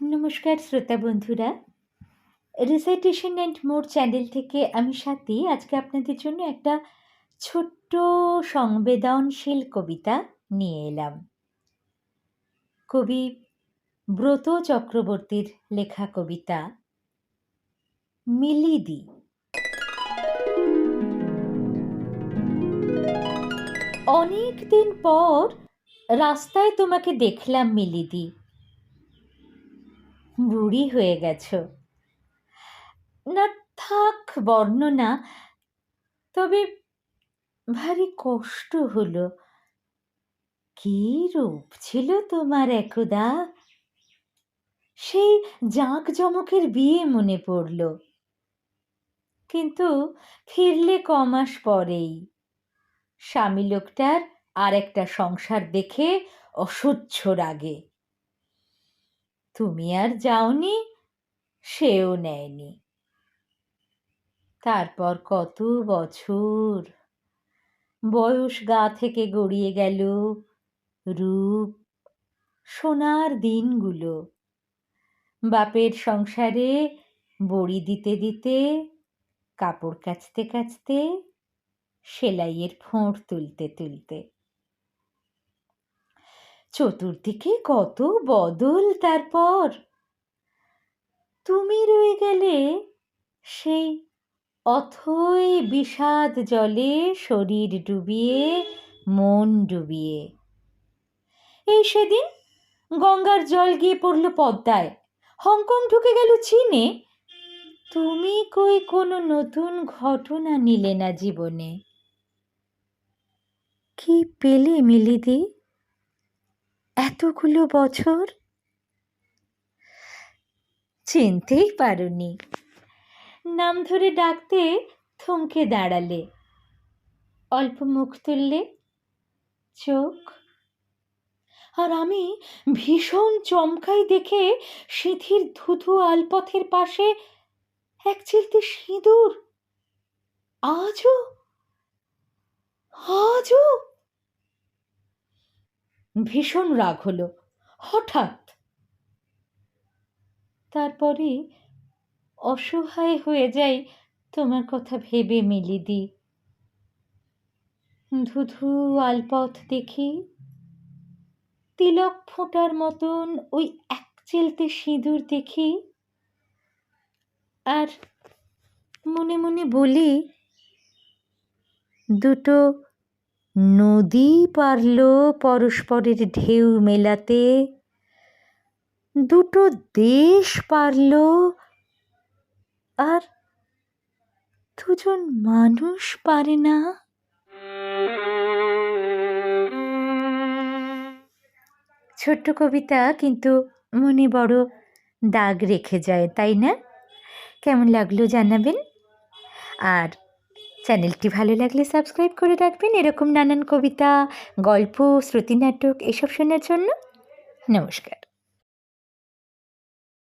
নমস্কার শ্রোতা বন্ধুরা, রিসাইটেশন অ্যান্ড মোর চ্যানেল থেকে আমি স্বাতী। আজকে আপনাদের জন্য একটা ছোট্ট সংবেদনশীল কবিতা নিয়ে এলাম। কবি ব্রত চক্রবর্তীর লেখা কবিতা মিলিদি। অনেক দিন পর রাস্তায় তোমাকে দেখলাম মিলিদি। বুড়ি হয়ে গেছো না, থাক বর্ণনা। তবে ভারী কষ্ট হলো। কি রূপ ছিল তোমার একদা! সেই জাঁকজমকের বিয়ে মনে পড়ল। কিন্তু ফিরলে কমাস পরেই স্বামী লোকটার আর একটা সংসার দেখে অসহ্য রাগে। তুমি আর যাওনি, সেও নেয়নি। তারপর কত বছর, বয়স গা থেকে গড়িয়ে গেল, রূপ, সোনার দিনগুলো। বাপের সংসারে বড়ি দিতে দিতে, কাপড় কাচতে কাচতে, সেলাইয়ের ফোঁড় তুলতে তুলতে। চতুর্দিকে কত বদল। তারপর তুমি রয়ে গেলে সেই অথই বিষাদ জলে শরীর ডুবিয়ে, মন ডুবিয়ে। এই সেদিন গঙ্গার জল গিয়ে পড়ল পদ্মায়, হংকং ঢুকে গেল চীনে। তুমি কই কোনো নতুন ঘটনা নিলে না জীবনে? কি পেলে মিলিদি এতগুলো বছর? চিনতেই পারোনি। নাম ধরে ডাকতে থমকে দাঁড়ালে, অল্প মুখ তুললে, চোখ। আর আমি ভীষণ চমকাই দেখে সিঁথির ধুধু আলপথের পাশে এক চিলতে সিঁদুর। আজও আজও ভীষণ রাগ হলো হঠাৎ। তারপরে অসহায় হয়ে যাই তোমার কথা ভেবে মিলিদি। ধুধু আলপথ দেখি, তিলক ফোঁটার মতন ওই এক চিলতে সিঁদুর দেখি, আর মনে মনে বলি, দুটো নদী পারল পরস্পরের ঢেউ মেলাতে, দুটো দেশ পারল, আর দুজন মানুষ পারে না। ছোট্ট কবিতা, কিন্তু মনে বড় দাগ রেখে যায়, তাই না? কেমন লাগলো জানাবেন। আর চ্যানেলটি ভালো লাগলে সাবস্ক্রাইব করে রাখবেন এরকম নানান কবিতা, গল্প, শ্রুতিনাটক এসব শোনার জন্য। নমস্কার।